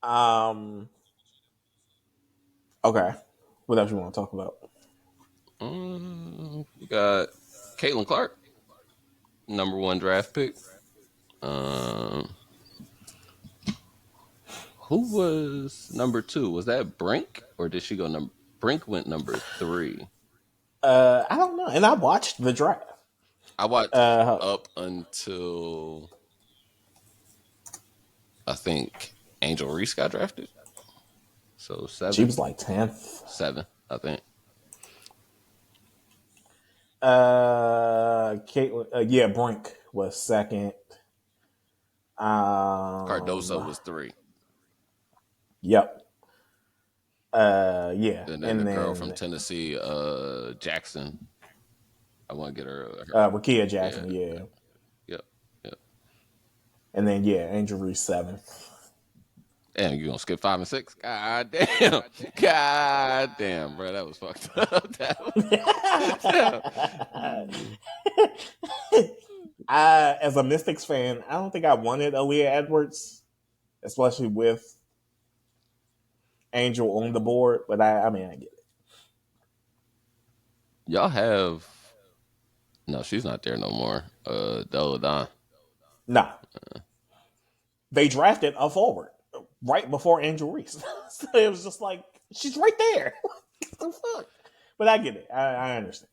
Um. Okay. What else you want to talk about? We got Caitlin Clark, number 1 draft pick. Who was number 2? Was that Brink, or did she go number? Brink went number 3. I don't know. And I watched the draft. I watched up until I think Angel Reese got drafted. So 7. She was like 10th. 7, I think. Caitlin. Yeah, Brink was 2nd. Cardoso was 3. Yep. Yeah. And then the girl from Tennessee, Jackson. I want to get her. Rakia Jackson. Yeah. Yep. And then Angel Reese 7th. Damn, you gonna skip 5 and 6? God damn, bro, that was fucked up. As a Mystics fan, I don't think I wanted Aaliyah Edwards, especially with Angel on the board. But I mean, I get it. Y'all have no, she's not there no more. Deladon. Nah, they drafted a forward right before Angel Reese, so it was just like she's right there. What the fuck? But I get it. I understand.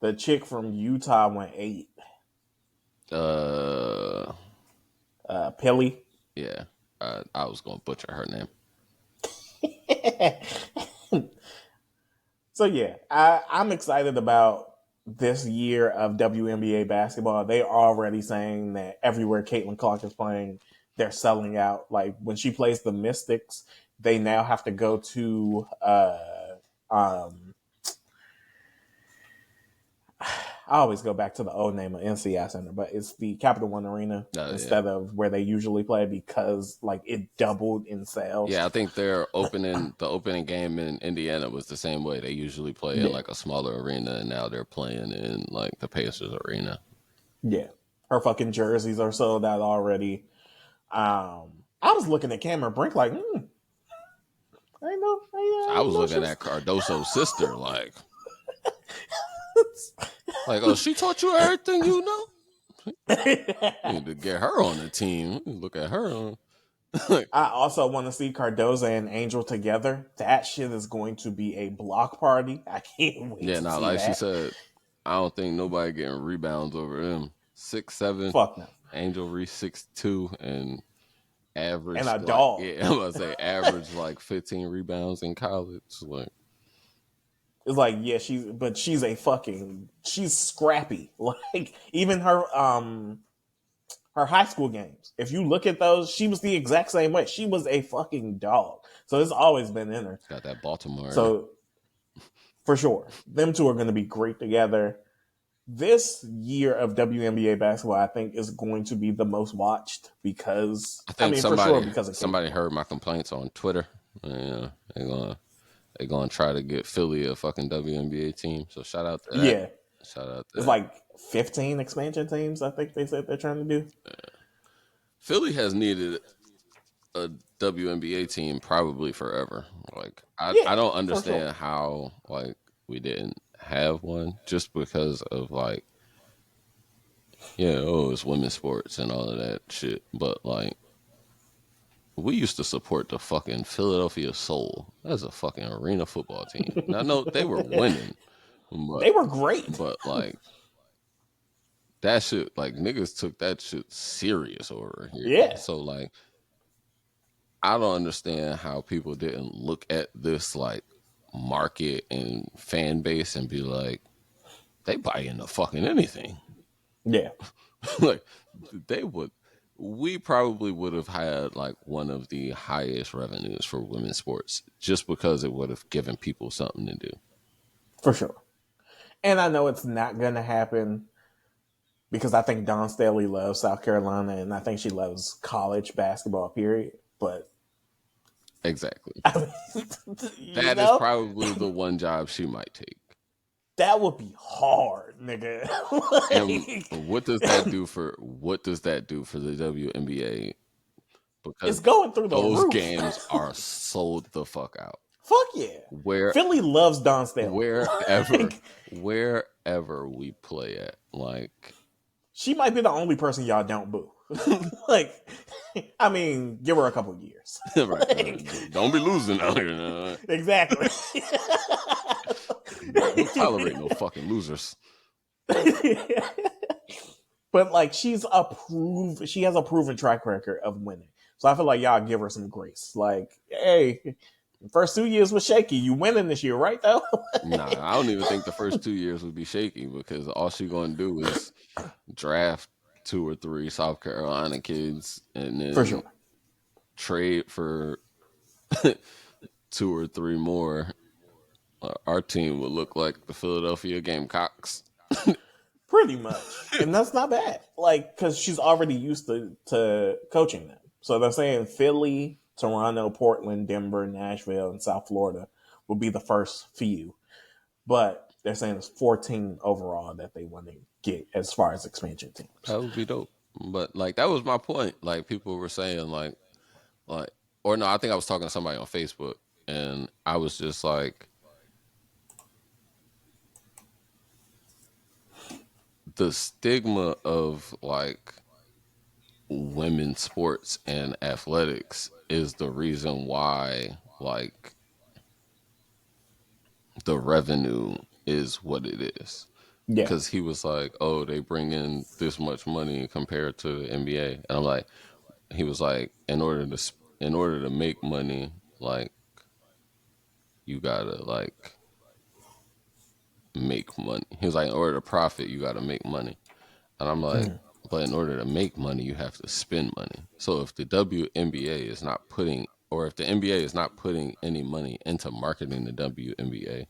The chick from Utah went 8. Pilly. Yeah, I was gonna butcher her name. So yeah, I'm excited about this year of WNBA basketball. They're already saying that everywhere Caitlin Clark is playing, they're selling out. Like when she plays the Mystics, they now have to go to I always go back to the old name of NCI Center, but it's the Capital One Arena instead of where they usually play because like it doubled in sales. Yeah, I think the opening game in Indiana was the same way. They usually play in like a smaller arena, and now they're playing in like the Pacers arena. Yeah, her fucking jerseys are sold out already. I was looking at Cameron Brink like, I was looking at Cardoso's sister like. Like, oh, she taught you everything you know? You need to get her on the team. Look at her. I also want to see Cardozo and Angel together. That shit is going to be a block party. I can't wait to see like that. She said, I don't think nobody getting rebounds over him. 6'7". Fuck no. Angel Reese 6'2", and average. And a dog. Yeah, I'm going to say average like 15 rebounds in college. Like. It's like, yeah, she's scrappy. Like even her high school games. If you look at those, she was the exact same way. She was a fucking dog. So it's always been in her. Got that Baltimore. So for sure, them two are going to be great together. This year of WNBA basketball, I think, is going to be the most watched because somebody heard my complaints on Twitter. Yeah, they're gonna try to get Philly a fucking WNBA team. So shout out to that. Yeah. Shout out to It's like 15 expansion teams, I think they said they're trying to do. Philly has needed a WNBA team probably forever. Like I don't understand how like we didn't have one just because of like it's women's sports and all of that shit. But like we used to support the fucking Philadelphia Soul as a fucking arena football team. Now, I know they were winning. But, they were great. But, like, that shit, like, niggas took that shit serious over here. Yeah. So, like, I don't understand how people didn't look at this, like, market and fan base and be like, they buy into fucking anything. Yeah. Like, we probably would have had like one of the highest revenues for women's sports just because it would have given people something to do. For sure. And I know it's not going to happen because I think Dawn Staley loves South Carolina and I think she loves college basketball, period. But exactly. That is probably the one job she might take. That would be hard, nigga. And what does that do for the WNBA because it's going through the those roof. games are sold the fuck out. Fuck yeah. Philly loves Don Staley. Wherever we play at, like, she might be the only person y'all don't boo. Like, I mean, give her a couple years. Right. Don't be losing out here. No. Exactly. Don't tolerate no fucking losers. But like, she has a proven track record of winning. So I feel like y'all give her some grace. Like, hey, the first 2 years was shaky. You winning this year, right? Though. Nah, I don't even think the first 2 years would be shaky because all she gonna do is draft 2 or 3 South Carolina kids and then For sure. trade for 2 or 3 more. Our team would look like the Philadelphia Gamecocks. Pretty much. And that's not bad. Like, because she's already used to coaching them. So they're saying Philly, Toronto, Portland, Denver, Nashville, and South Florida will be the first few. But they're saying it's 14 overall that they want to get as far as expansion teams. That would be dope. But, like, that was my point. Like, people were saying, like, or no, I think I was talking to somebody on Facebook, and I was just like, the stigma of, like, women's sports and athletics is the reason why, like, the revenue is what it is. Yeah. Because he was like, oh, they bring in this much money compared to the NBA. And I'm like, he was like, in order to make money, like, you gotta, like, make money. He was like, in order to profit, you gotta make money. And I'm like, but in order to make money, you have to spend money. So if the WNBA is not putting, or if the NBA is not putting any money into marketing the WNBA,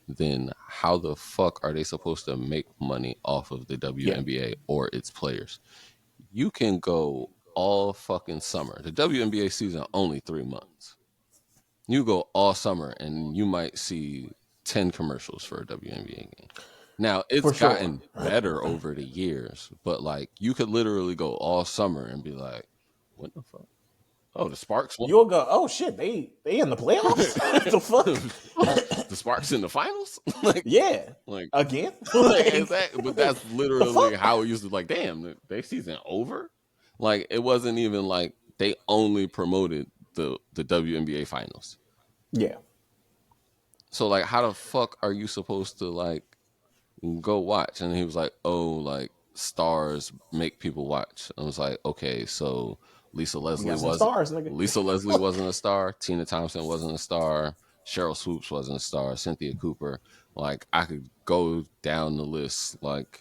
then how the fuck are they supposed to make money off of the WNBA or its players? You can go all fucking summer. The WNBA season only 3 months. You go all summer and you might see 10 commercials for a WNBA game. Now, it's gotten better over the years, but, like, you could literally go all summer and be like, what the fuck? Oh, the Sparks won. You'll go, oh shit, they in the playoffs? What the fuck? The Sparks in the finals? Like, yeah. Like, again? Exactly. But that's literally how it used to, like, damn, their season over? Like, it wasn't even like they only promoted the WNBA finals. Yeah. So, like, how the fuck are you supposed to, like, go watch? And he was like, oh, like, stars make people watch. I was like, okay, so Lisa Leslie wasn't a star. Tina Thompson wasn't a star. Cheryl Swoops wasn't a star. Cynthia Cooper. Like, I could go down the list, like,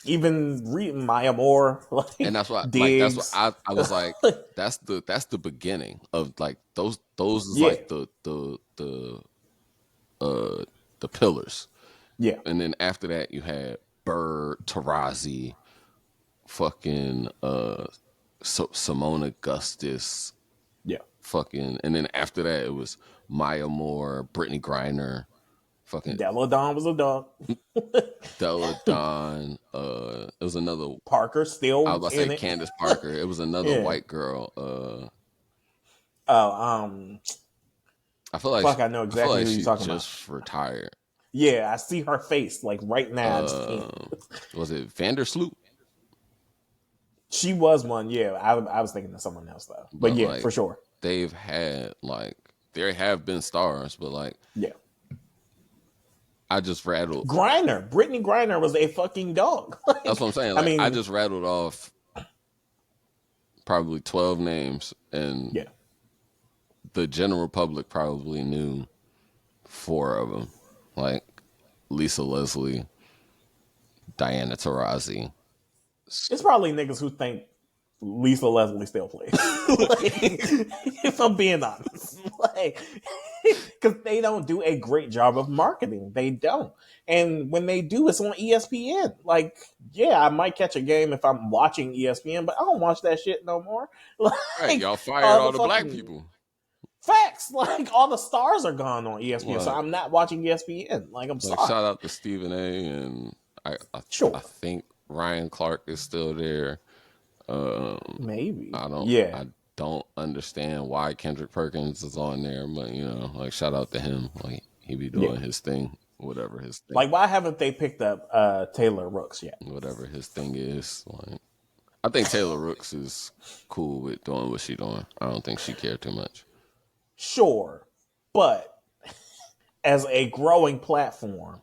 even Maya Moore, like, and that's why, Diggs. like, that's what I was like, that's the beginning of, like, those is like the pillars. Yeah. And then after that, you had Bird, Tarazi, fucking Simone Augustus. Yeah. Fucking, and then after that, it was Maya Moore, Brittany Griner, fucking Della Dawn was a dog. Della Dawn. It was another Parker still. I was about to say Candace Parker. It was another white girl. I feel like I know exactly who you're talking about. Just retired. Yeah, I see her face like right now. Was it Vandersloot? She was one. Yeah, I was thinking of someone else though. But yeah, like, for sure. They've had, like, there have been stars, but, like, yeah. I just rattled. Brittany Griner was a fucking dog. Like, that's what I'm saying. Like, I mean, I just rattled off probably 12 names, and the general public probably knew 4 of them. Like Lisa Leslie, Diana Taurasi. It's probably niggas who think Lisa Leslie still plays. Like, if I'm being honest. Like, because they don't do a great job of marketing. They don't. And when they do, it's on ESPN. Like, yeah, I might catch a game if I'm watching ESPN, but I don't watch that shit no more. Like, right, y'all fired all the black people. Facts. Like, all the stars are gone on ESPN, so I'm not watching ESPN. Like, I'm sorry. Shout out to Stephen A. And I think Ryan Clark is still there. Maybe. I don't. Yeah. don't understand why Kendrick Perkins is on there, but you know, like shout out to him. Like he be doing his thing, whatever his thing. Like, why haven't they picked up Taylor Rooks yet? Whatever his thing is. Like, I think Taylor Rooks is cool with doing what she doing. I don't think she cared too much. Sure, but as a growing platform,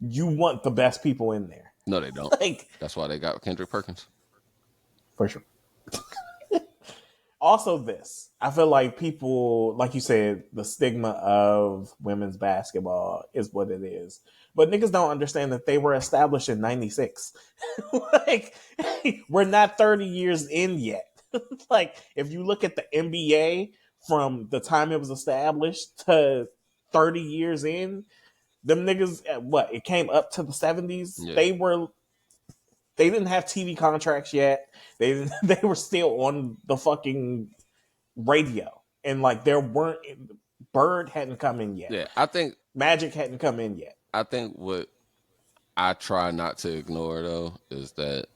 you want the best people in there. No, they don't. Like, that's why they got Kendrick Perkins. For sure. Also, this. I feel like people, like you said, the stigma of women's basketball is what it is. But niggas don't understand that they were established in 96. Like, we're not 30 years in yet. Like, if you look at the NBA from the time it was established to 30 years in, them niggas, it came up to the 70s. Yeah. They didn't have TV contracts yet. They were still on the fucking radio. And like Bird hadn't come in yet. Yeah, I think Magic hadn't come in yet. I think what I try not to ignore though is that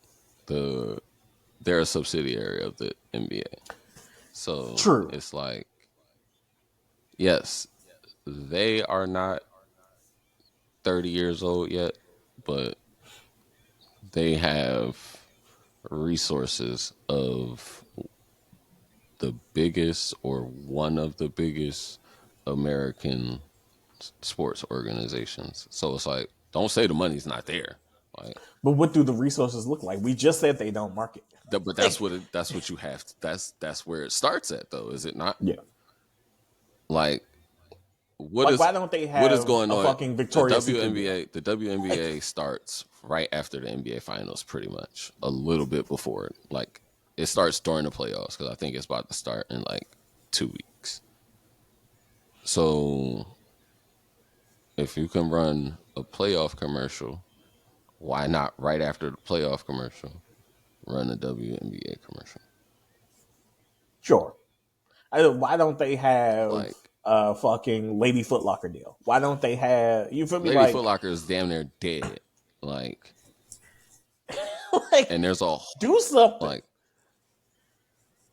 they're a subsidiary of the NBA. So true. It's like, yes, they are not 30 years old yet, but they have resources of the biggest or one of the biggest American sports organizations. So it's like, don't say the money's not there. Like, but what do the resources look like? We just said they don't market. But that's what you have to, that's where it starts at though, is it not? Yeah. Like, why don't they have what is going on? Fucking Victoria's The WNBA starts right after the NBA finals, pretty much. A little bit before it. Like, it starts during the playoffs because I think it's about to start in like 2 weeks. So if you can run a playoff commercial, why not right after the playoff commercial run a WNBA commercial? Sure. Why don't they have like a fucking Lady Foot Locker deal? Why don't they have, you feel me? Lady Foot Locker is damn near dead. Like, and there's do something. Like,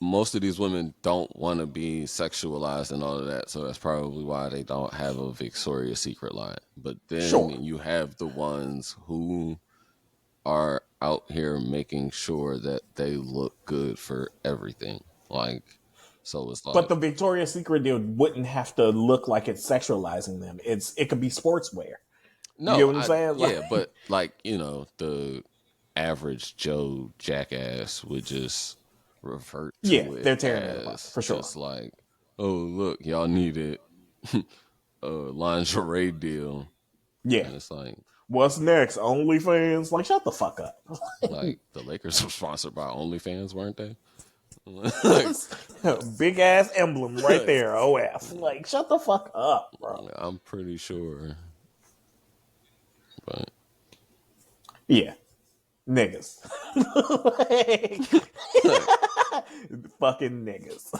most of these women don't want to be sexualized and all of that, so that's probably why they don't have a Victoria's Secret line. But then you have the ones who are out here making sure that they look good for everything. Like, so it's like, but the Victoria's Secret deal wouldn't have to look like it's sexualizing them. It could be sportswear. No, you know what I'm saying? Yeah, but like, you know, the average Joe jackass would just revert to it. They're tearing it apart, for sure. Just like, oh, look, y'all needed a lingerie deal. Yeah. And it's like, what's next? OnlyFans? Like, shut the fuck up. Like, the Lakers were sponsored by OnlyFans, weren't they? Big ass emblem right there, OF. Like, shut the fuck up, bro. I'm pretty sure. But yeah, niggas. Fucking niggas.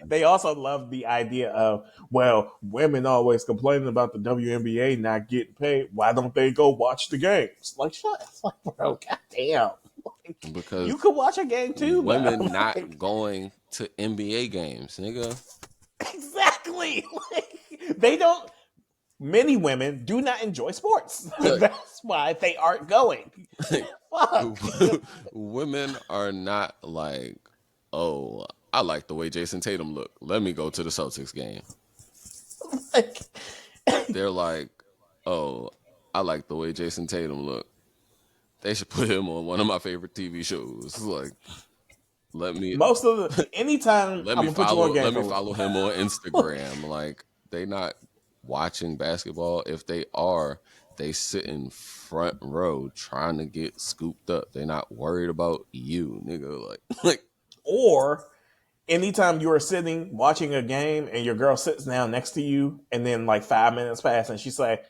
They also love the idea of, well, women always complaining about the WNBA not getting paid. Why don't they go watch the games? Like, shut up. Like, bro, goddamn. Like, because you could watch a game too. Women not going to NBA games, nigga. Exactly. Like, they don't. Many women do not enjoy sports. That's why they aren't going. Fuck. Women are not like, oh, I like the way Jason Tatum looked. Let me go to the Celtics game. They're like, oh, I like the way Jason Tatum looked. They should put him on one of my favorite TV shows. Like, anytime let me follow him on Instagram. Like, they not watching basketball. If they are, they sit in front row trying to get scooped up. They're not worried about you, nigga. Like, or anytime you are sitting watching a game and your girl sits down next to you, and then like 5 minutes pass and she say,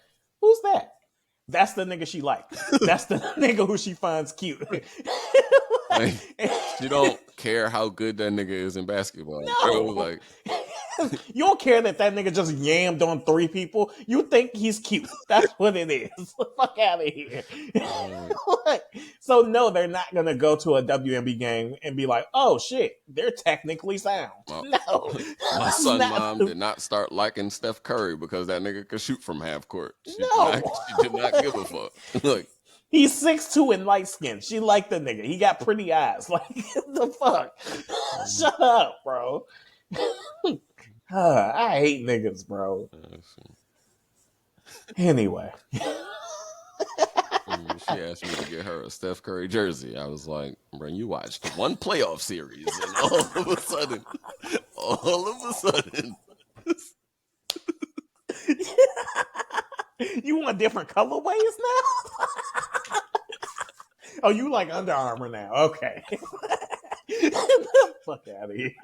"Who's that?" That's the nigga she like. That's the nigga who she finds cute. Like, she don't care how good that nigga is in basketball. No. Bro, like, You don't care that nigga just yammed on 3 people. You think he's cute. That's what it is. Fuck out of here. So no, they're not going to go to a WNBA game and be like, oh shit, they're technically sound. No. My son mom did not start liking Steph Curry because that nigga could shoot from half court. She did not give a fuck. Look. He's 6'2" and light skinned. She liked the nigga. He got pretty eyes. Like, the fuck? Shut up, bro. I hate niggas, bro. Anyway. She asked me to get her a Steph Curry jersey. I was like, bro, you watched one playoff series and all of a sudden. You want different colorways now? Oh, you like Under Armour now. Okay. Fuck out of here.